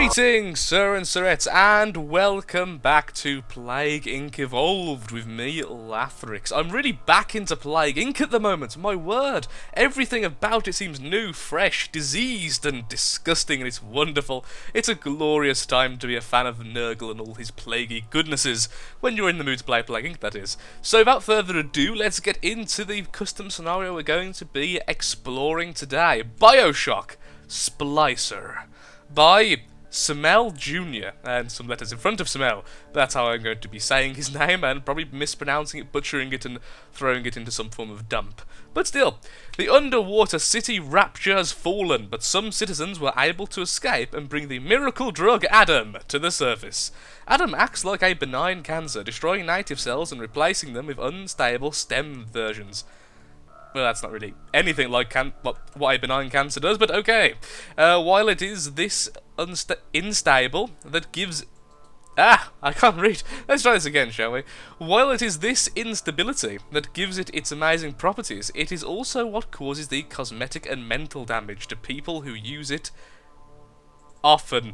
Greetings, Sir and Sirettes, and welcome back to Plague Inc. Evolved with me, Lathrix. I'm really back into Plague Inc. at the moment, my word. Everything about it seems new, fresh, diseased, and disgusting, and it's wonderful. It's a glorious time to be a fan of Nurgle and all his plaguey goodnesses, when you're in the mood to play Plague Inc., that is. So without further ado, let's get into the custom scenario we're going to be exploring today. Bioshock, Splicer, by Samel Jr., and some letters in front of Samel. That's how I'm going to be saying his name, and probably mispronouncing it, butchering it, and throwing it into some form of dump. But still, the underwater city Rapture has fallen, but some citizens were able to escape and bring the miracle drug Adam to the surface. Adam acts like a benign cancer, destroying native cells and replacing them with unstable stem versions. Well, that's not really anything like what a benign cancer does, but okay. While it is this unstable that gives... I can't read. Let's try this again, shall we? While it is this instability that gives it its amazing properties, it is also what causes the cosmetic and mental damage to people who use it often.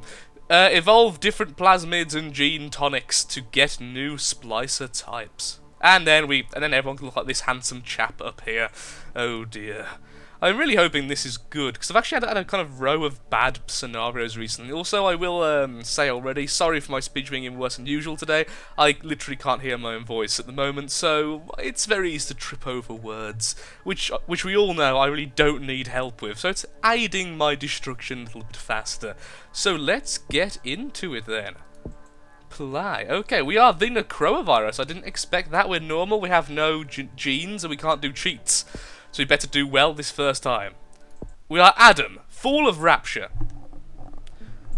Evolve different plasmids and gene tonics to get new splicer types. And then everyone can look like this handsome chap up here. Oh dear. I'm really hoping this is good, because I've actually had a kind of row of bad scenarios recently. Also, I will say already, sorry for my speech being even worse than usual today. I literally can't hear my own voice at the moment, so it's very easy to trip over words, which we all know I really don't need help with, so it's aiding my destruction a little bit faster. So let's get into it then. Play. Okay, we are the Necrovirus. I didn't expect that. We're normal, we have no genes, and we can't do cheats. So we better do well this first time. We are Adam, Fall of Rapture.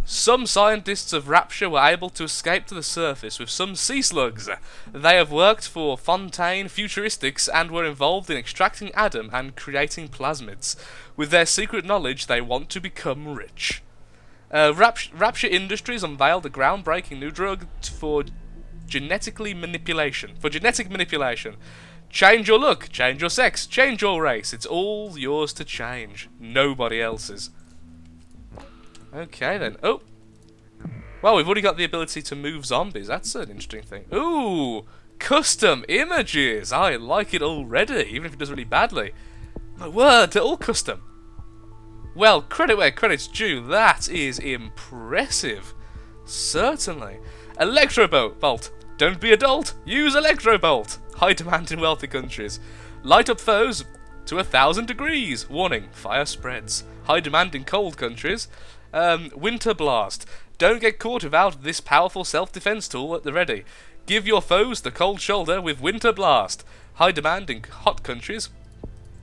Some scientists of Rapture were able to escape to the surface with some sea slugs. They have worked for Fontaine Futuristics and were involved in extracting Adam and creating plasmids. With their secret knowledge, they want to become rich. Rapture Industries unveiled a groundbreaking new drug for genetic manipulation. Change your look, change your sex, change your race. It's all yours to change. Nobody else's. Okay then. Oh. Well, we've already got the ability to move zombies. That's an interesting thing. Ooh. Custom images. I like it already, even if it does really badly. My word, they're all custom. Well, credit where credit's due, that is impressive. Certainly. Electrobolt. Don't be a dolt, use Electrobolt. High demand in wealthy countries. Light up foes to 1,000 degrees. Warning, fire spreads. High demand in cold countries. Winter Blast. Don't get caught without this powerful self-defense tool at the ready. Give your foes the cold shoulder with Winter Blast. High demand in hot countries.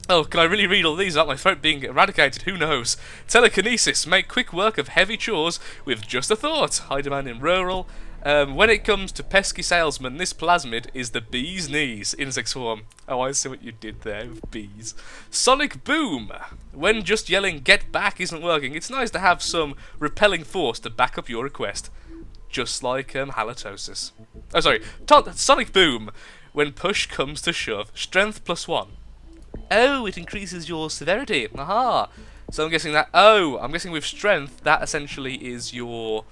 Oh, can I really read all these without my throat being eradicated? Who knows? Telekinesis. Make quick work of heavy chores with just a thought. High demand in rural. When it comes to pesky salesmen, this plasmid is the bee's knees. Insect swarm. Oh, I see what you did there with bees. Sonic boom. When just yelling "get back" isn't working, it's nice to have some repelling force to back up your request. Just like halitosis. Oh, sorry. Sonic boom. When push comes to shove, strength +1. Oh, it increases your severity. Aha. So I'm guessing with strength, that essentially is your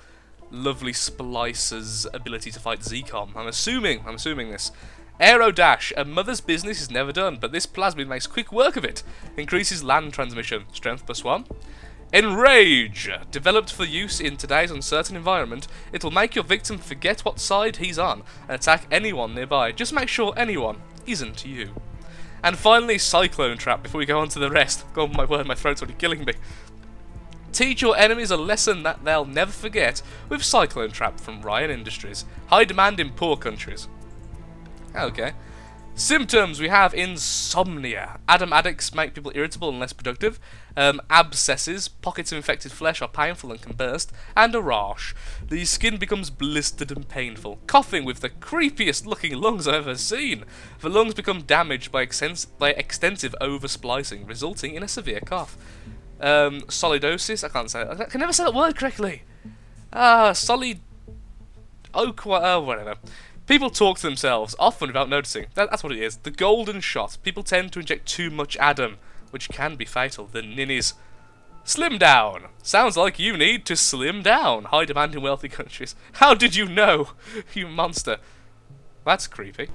lovely Splicer's ability to fight Zcom. I'm assuming this. Aero Dash. A mother's business is never done, but this plasmid makes quick work of it. Increases land transmission. Strength +1. Enrage. Developed for use in today's uncertain environment, it will make your victim forget what side he's on and attack anyone nearby. Just make sure anyone isn't you. And finally, Cyclone Trap, before we go on to the rest. God, my word, my throat's already killing me. Teach your enemies a lesson that they'll never forget with Cyclone Trap from Ryan Industries. High demand in poor countries. Okay. Symptoms, we have insomnia. Adam addicts make people irritable and less productive. Abscesses, pockets of infected flesh are painful and can burst. And a rash. The skin becomes blistered and painful. Coughing with the creepiest looking lungs I've ever seen. The lungs become damaged by extensive oversplicing, resulting in a severe cough. Solidosis, I can never say that word correctly. Whatever. People talk to themselves, often without noticing. That's what it is. The golden shot. People tend to inject too much Adam, which can be fatal. The ninnies. Slim down. Sounds like you need to slim down. High demand in wealthy countries. How did you know, you monster? That's creepy.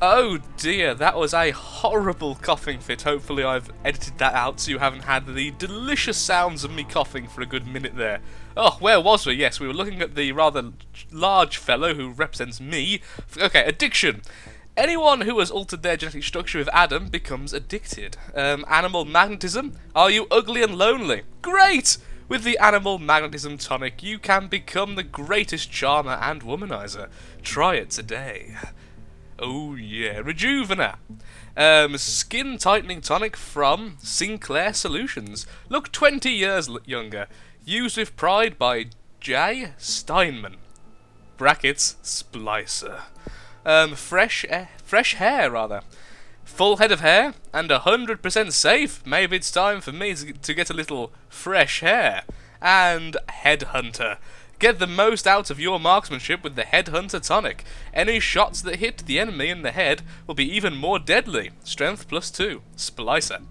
Oh dear, that was a horrible coughing fit. Hopefully I've edited that out so you haven't had the delicious sounds of me coughing for a good minute there. Oh, where was we? Yes, we were looking at the rather large fellow who represents me. Okay, addiction. Anyone who has altered their genetic structure with Adam becomes addicted. Animal magnetism. Are you ugly and lonely? Great! With the animal magnetism tonic, you can become the greatest charmer and womanizer. Try it today. Oh yeah, Rejuvenator. Skin tightening tonic from Sinclair Solutions. Look 20 years younger. Used with pride by J. Steinman. Brackets, Splicer. Fresh hair, rather. Full head of hair, and 100% safe. Maybe it's time for me to get a little fresh hair. And Headhunter. Get the most out of your marksmanship with the Headhunter tonic. Any shots that hit the enemy in the head will be even more deadly. Strength +2. Splicer.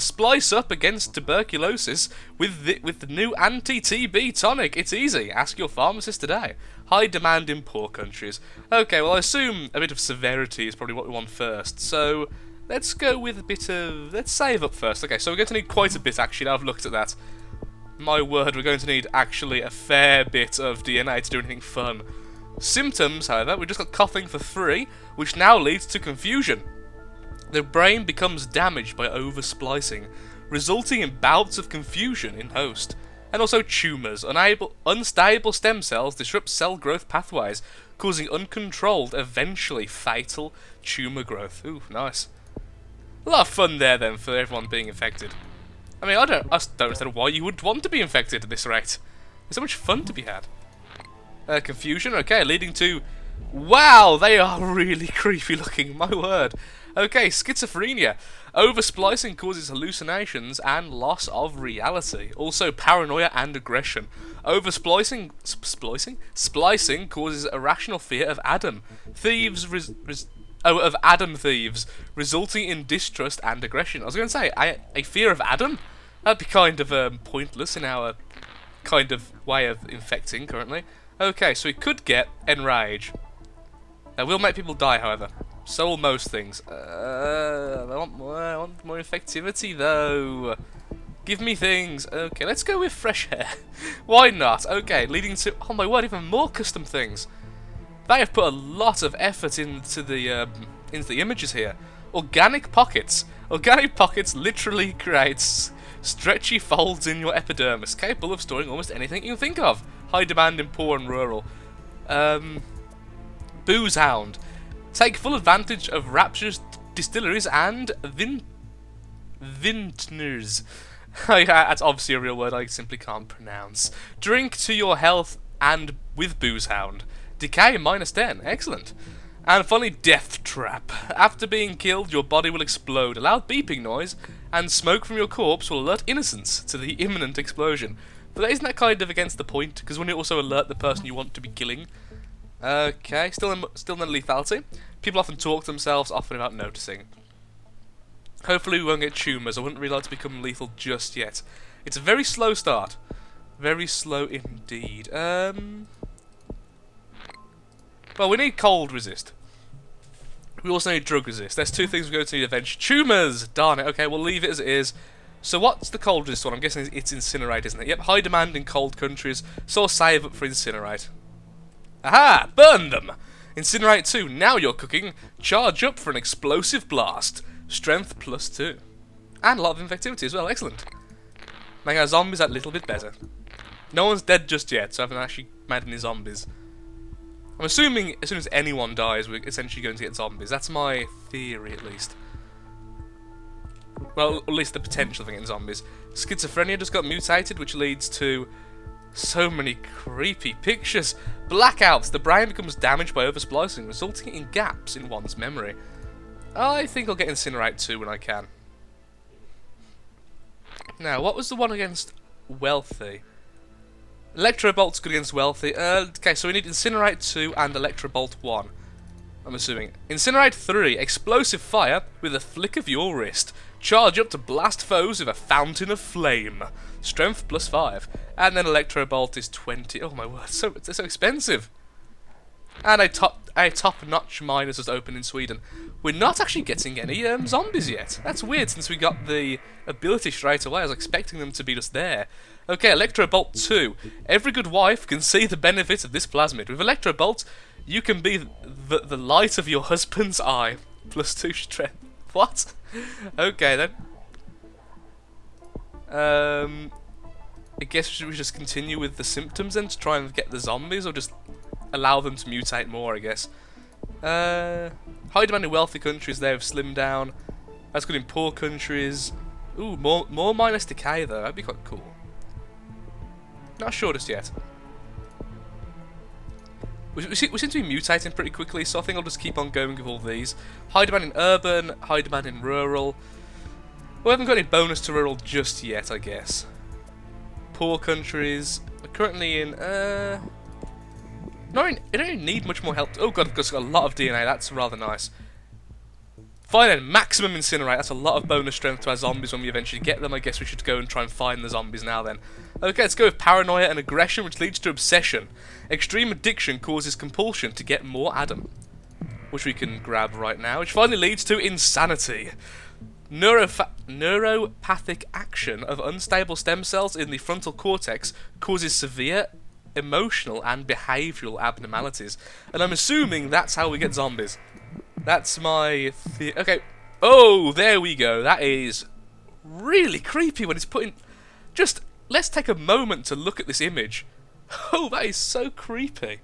Splice up against tuberculosis with the new anti-TB tonic. It's easy. Ask your pharmacist today. High demand in poor countries. Okay, well I assume a bit of severity is probably what we want first. So let's go with a bit of... let's save up first. Okay, so we're going to need quite a bit actually. Now I've looked at that. My word, we're going to need actually a fair bit of DNA to do anything fun. Symptoms, however, we've just got coughing for 3, which now leads to confusion. The brain becomes damaged by over-splicing, resulting in bouts of confusion in host. And also tumours. Unstable stem cells disrupt cell growth pathways, causing uncontrolled, eventually fatal tumour growth. Ooh, nice. A lot of fun there then for everyone being infected. I mean, I don't understand why you would want to be infected at this rate. There's so much fun to be had. Confusion, okay, leading to... wow, they are really creepy looking, my word. Okay, schizophrenia. Oversplicing causes hallucinations and loss of reality. Also paranoia and aggression. Oversplicing... splicing causes irrational fear of Adam. Of Adam thieves, resulting in distrust and aggression. I was going to say, a fear of Adam? That'd be kind of pointless in our kind of way of infecting currently. Okay, so we could get enrage. Will make people die, however. So will most things. I want more effectivity, though. Give me things. Okay, let's go with fresh hair. Why not? Okay, leading to... oh my word, even more custom things. They have put a lot of effort into the images here. Organic pockets. Organic pockets literally creates stretchy folds in your epidermis, capable of storing almost anything you can think of. High demand in poor and rural. Booze hound. Take full advantage of Rapture's distilleries and vintners. That's obviously a real word I simply can't pronounce. Drink to your health and with Booze hound. Decay -10. Excellent. And finally, Death Trap. After being killed, your body will explode. A loud beeping noise and smoke from your corpse will alert innocents to the imminent explosion. But isn't that kind of against the point? Because wouldn't it also alert the person you want to be killing? Okay, still no lethality. People often talk to themselves, often without noticing. Hopefully we won't get tumours. I wouldn't really like to become lethal just yet. It's a very slow start. Very slow indeed. Well, we need cold resist. We also need drug resist. There's two things we're going to need eventually. Tumours! Darn it. Okay, we'll leave it as it is. So what's the cold resist one? I'm guessing it's incinerate, isn't it? Yep, high demand in cold countries. So I'll save up for incinerate. Aha! Burn them! Incinerate 2. Now you're cooking. Charge up for an explosive blast. Strength +2. And a lot of infectivity as well. Excellent. Making our zombies that little bit better. No one's dead just yet, so I haven't actually made any zombies. I'm assuming as soon as anyone dies, we're essentially going to get zombies. That's my theory, at least. Well, at least the potential of getting zombies. Schizophrenia just got mutated, which leads to so many creepy pictures. Blackouts. The brain becomes damaged by oversplicing, resulting in gaps in one's memory. I think I'll get Incinerate 2 when I can. Now, what was the one against Wealthy? Electrobolt's good against Wealthy. Okay, so we need Incinerate 2 and Electrobolt 1. I'm assuming. Incinerate 3. Explosive fire with a flick of your wrist. Charge up to blast foes with a fountain of flame. Strength +5. And then Electro Bolt is 20. Oh my word, they're so expensive. And a top-notch mine has just opened in Sweden. We're not actually getting any zombies yet. That's weird since we got the ability straight away. I was expecting them to be just there. Okay, Electro Bolt 2. Every good wife can see the benefits of this plasmid. With Electro Bolt, you can be the light of your husband's eye. +2 strength. What? Okay then. I guess should we just continue with the symptoms then to try and get the zombies, or just allow them to mutate more, I guess. High demand in wealthy countries, they have slimmed down. That's good in poor countries. Ooh, more minus decay though, that'd be quite cool. Not sure just yet. We seem to be mutating pretty quickly, so I think I'll just keep on going with all these. High demand in urban, high demand in rural. We haven't got any bonus to rural just yet, I guess. Poor countries. We're currently in, I don't even need much more help. Oh god, it's got a lot of DNA, that's rather nice. Fine then, maximum incinerate, that's a lot of bonus strength to our zombies when we eventually get them. I guess we should go and try and find the zombies now then. Okay, let's go with paranoia and aggression, which leads to obsession. Extreme addiction causes compulsion to get more Adam, which we can grab right now, which finally leads to insanity. Neuropathic action of unstable stem cells in the frontal cortex causes severe emotional and behavioural abnormalities. And I'm assuming that's how we get zombies. That's my okay. Oh, there we go. That is really creepy when it's put in. Just, let's take a moment to look at this image. Oh, that is so creepy.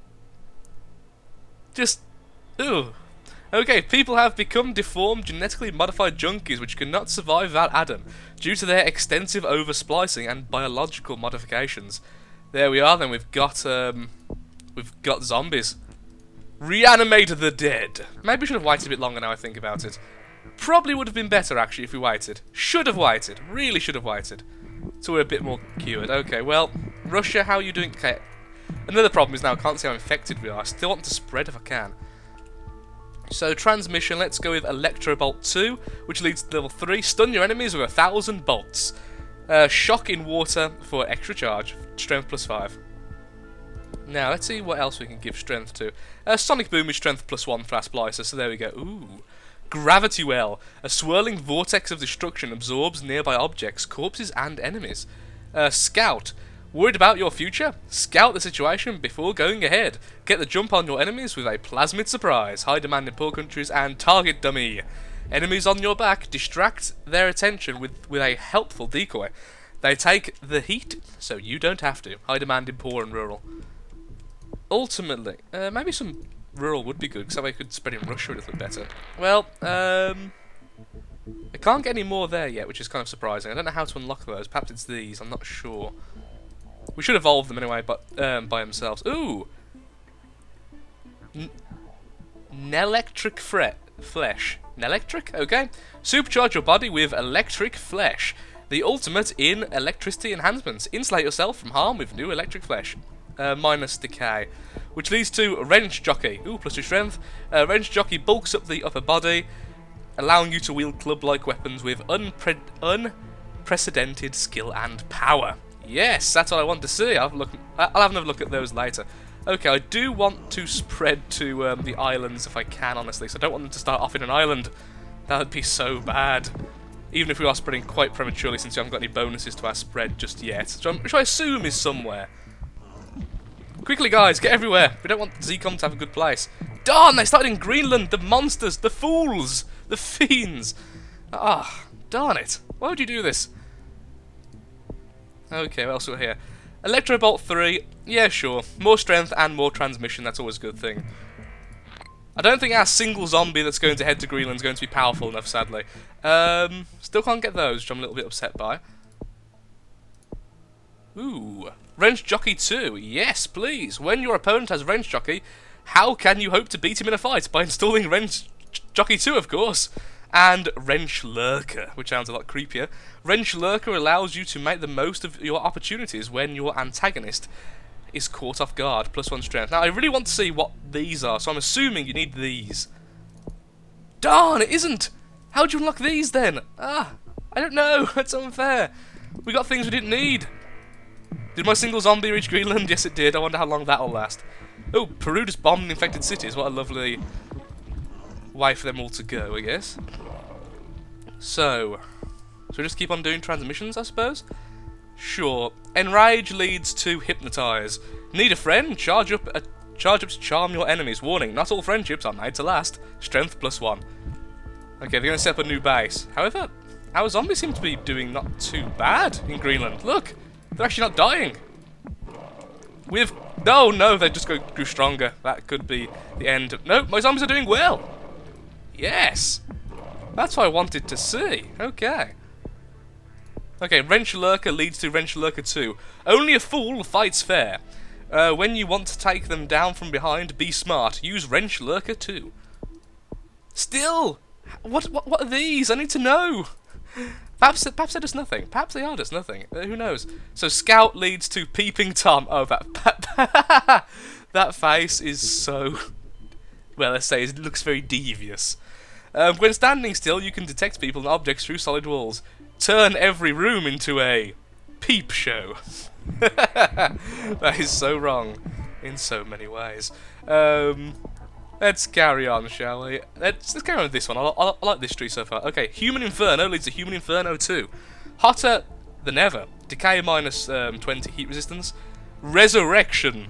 Just, ugh. Okay, people have become deformed, genetically modified junkies which cannot survive without Adam due to their extensive oversplicing and biological modifications. There we are then, we've got zombies. Reanimate the dead. Maybe we should have waited a bit longer now I think about it. Probably would have been better actually if we waited. Should have waited. Really should have waited. So we're a bit more cured. Okay, well, Russia, how are you doing? Okay. Another problem is now I can't see how infected we are. I still want to spread if I can. So transmission, let's go with Electro Bolt 2, which leads to level 3. Stun your enemies with 1,000 bolts. Shock in water for extra charge. Strength +5. Now, let's see what else we can give strength to. Sonic Boom is strength +1 for our Splicer, so there we go. Ooh. Gravity Well. A swirling vortex of destruction absorbs nearby objects, corpses, and enemies. Scout. Worried about your future? Scout the situation before going ahead. Get the jump on your enemies with a plasmid surprise. High demand in poor countries and target dummy. Enemies on your back, distract their attention with a helpful decoy. They take the heat, so you don't have to. High demand in poor and rural. Ultimately, maybe some rural would be good, because that way I could spread in Russia a little bit better. Well, I can't get any more there yet, which is kind of surprising. I don't know how to unlock those. Perhaps it's these, I'm not sure. We should evolve them anyway, but by themselves. Ooh! Nelectric flesh. Nelectric? Okay. Supercharge your body with electric flesh. The ultimate in electricity enhancements. Insulate yourself from harm with new electric flesh. Minus decay. Which leads to Wrench Jockey. Ooh, +2 strength. Wrench Jockey bulks up the upper body, allowing you to wield club-like weapons with unprecedented skill and power. Yes, that's what I want to see. I'll have another look at those later. Okay, I do want to spread to the islands if I can, honestly. So I don't want them to start off in an island. That would be so bad. Even if we are spreading quite prematurely, since we haven't got any bonuses to our spread just yet. Which I assume is somewhere. Quickly, guys, get everywhere. We don't want ZCOM to have a good place. Darn, they started in Greenland. The monsters, the fools, the fiends. Ah, darn it. Why would you do this? Okay, what else we got here? Electro Bolt 3, yeah, sure. More strength and more transmission, that's always a good thing. I don't think our single zombie that's going to head to Greenland is going to be powerful enough, sadly. Still can't get those, which I'm a little bit upset by. Ooh. Wrench Jockey 2, yes, please. When your opponent has Wrench Jockey, how can you hope to beat him in a fight? By installing Wrench Jockey 2, of course. And Wrench Lurker, which sounds a lot creepier. Wrench Lurker allows you to make the most of your opportunities when your antagonist is caught off guard. +1 strength. Now, I really want to see what these are, so I'm assuming you need these. Darn, it isn't! How do you unlock these, then? Ah, I don't know. That's unfair. We got things we didn't need. Did my single zombie reach Greenland? Yes, it did. I wonder how long that'll last. Oh, Peru just bombed infected cities. What a lovely way for them all to go, I guess. So we just keep on doing transmissions, I suppose? Sure. Enrage leads to hypnotize. Need a friend? Charge up to charm your enemies. Warning, not all friendships are made to last. Strength +1. Okay, they're going to set up a new base. However, our zombies seem to be doing not too bad in Greenland. Look, they're actually not dying. No, they just grew stronger. That could be the end. No, my zombies are doing well. Yes. That's what I wanted to see. Okay. Okay, Wrench Lurker leads to Wrench Lurker 2. Only a fool fights fair. When you want to take them down from behind, be smart. Use Wrench Lurker 2. Still! What are these? I need to know! Perhaps they does nothing. Perhaps they are just nothing. Who knows? So Scout leads to Peeping Tom. Oh, that face is so... Well, let's say it looks very devious. When standing still, you can detect people and objects through solid walls. Turn every room into a peep show. That is so wrong in so many ways. Let's carry on, shall we? Let's carry on with this one. I like this tree so far. Okay, Human Inferno leads to Human Inferno 2. Hotter than ever. Decay minus 20 heat resistance. Resurrection.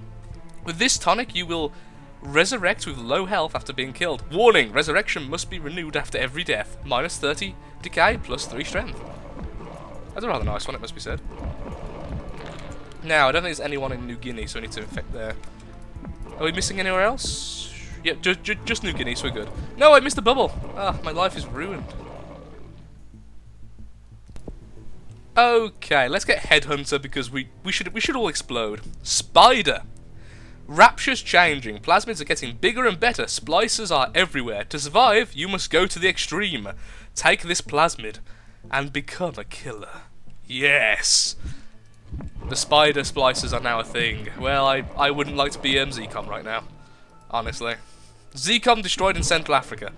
With this tonic, you will resurrect with low health after being killed. Warning, resurrection must be renewed after every death. Minus 30 decay, plus 3 strength. That's a rather nice one, it must be said. Now, I don't think there's anyone in New Guinea, so we need to infect there. Are we missing anywhere else? Yep, just New Guinea, so we're good. No, I missed the bubble! Ah, my life is ruined. Okay, let's get Headhunter because we should all explode. Spider! Rapture's changing. Plasmids are getting bigger and better. Splicers are everywhere. To survive, you must go to the extreme. Take this plasmid and become a killer. Yes! The spider splicers are now a thing. Well, I wouldn't like to be ZCOM right now. Honestly. ZCOM destroyed in Central Africa.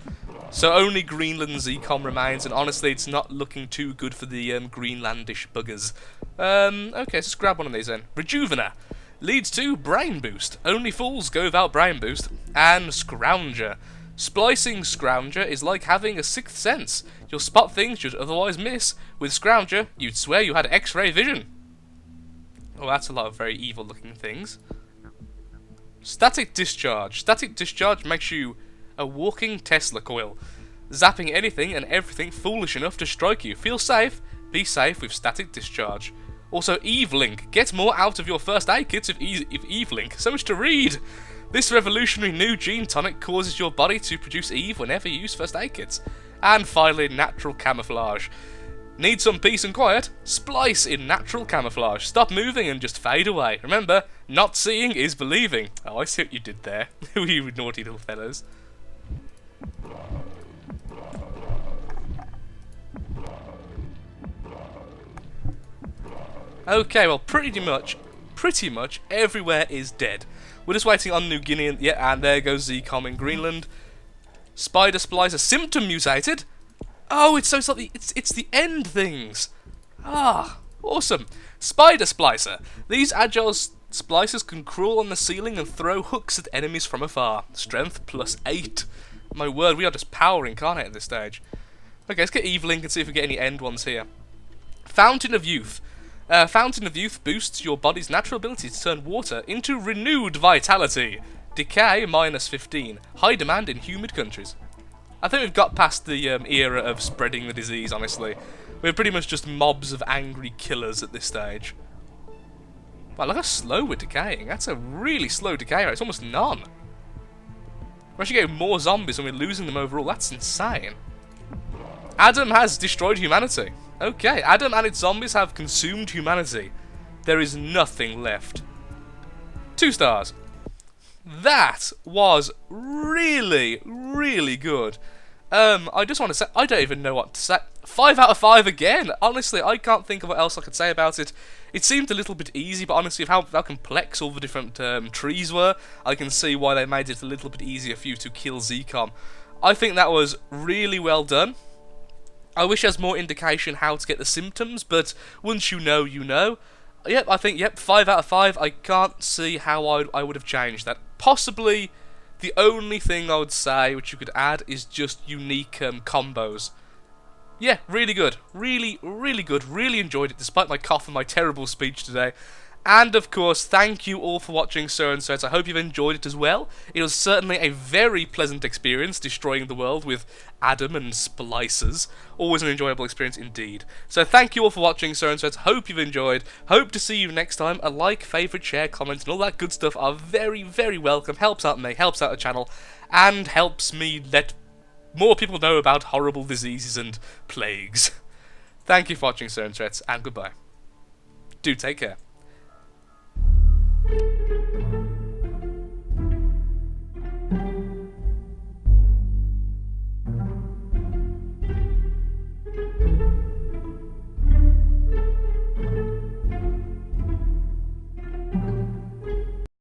So only Greenland ZCOM remains, and honestly, it's not looking too good for the Greenlandish buggers. Okay, let's grab one of these then. Rejuvener. Leads to Brain Boost. Only fools go without Brain Boost. And Scrounger. Splicing Scrounger is like having a sixth sense. You'll spot things you'd otherwise miss. With Scrounger, you'd swear you had X-ray vision. Oh, that's a lot of very evil looking things. Static Discharge. Static Discharge makes you a walking Tesla coil. Zapping anything and everything foolish enough to strike you. Feel safe? Be safe with Static Discharge. Also, Eve-Link. Get more out of your first aid kits with Eve-Link. So much to read! This revolutionary new gene tonic causes your body to produce Eve whenever you use first aid kits. And finally, Natural Camouflage. Need some peace and quiet? Splice in Natural Camouflage. Stop moving and just fade away. Remember, not seeing is believing. Oh, I see what you did there. You naughty little fellows. Okay, well, pretty much everywhere is dead. We're just waiting on New Guinea, and there goes ZCOM in Greenland. Spider Splicer symptom mutated. Oh, it's the end things. Ah, awesome. Spider Splicer. These agile splicers can crawl on the ceiling and throw hooks at enemies from afar. Strength +8. My word, we are just power incarnate at this stage. Okay, let's get Eve-Link and see if we get any end ones here. Fountain of Youth. Fountain of Youth boosts your body's natural ability to turn water into renewed vitality. Decay -15. High demand in humid countries. I think we've got past the era of spreading the disease, honestly. We're pretty much just mobs of angry killers at this stage. Wow, look how slow we're decaying. That's a really slow decay rate. It's almost none. We're actually getting more zombies and we're losing them overall. That's insane. Adam has destroyed humanity. Okay, Adam and its zombies have consumed humanity. There is nothing left. 2 stars. That was really, really good. I just want to say, I don't even know what to say. 5 out of 5 again. Honestly, I can't think of what else I could say about it. It seemed a little bit easy, but honestly, of how complex all the different trees were, I can see why they made it a little bit easier for you to kill ZCOM. I think that was really well done. I wish there's more indication how to get the symptoms, but once you know, you know. Yep, I think, yep, 5 out of 5. I can't see how I would have changed that. Possibly the only thing I would say, which you could add, is just unique combos. Yeah, really good. Really, really good. Really enjoyed it, despite my cough and my terrible speech today. And, of course, thank you all for watching Sir and Sets. I hope you've enjoyed it as well. It was certainly a very pleasant experience, destroying the world with Adam and Splicers. Always an enjoyable experience indeed. So thank you all for watching Sir and Sets. Hope you've enjoyed. Hope to see you next time. A like, favourite, share, comment, and all that good stuff are very, very welcome. Helps out me, helps out the channel, and helps me let more people know about horrible diseases and plagues. Thank you for watching Sir and Sets, and goodbye. Do take care.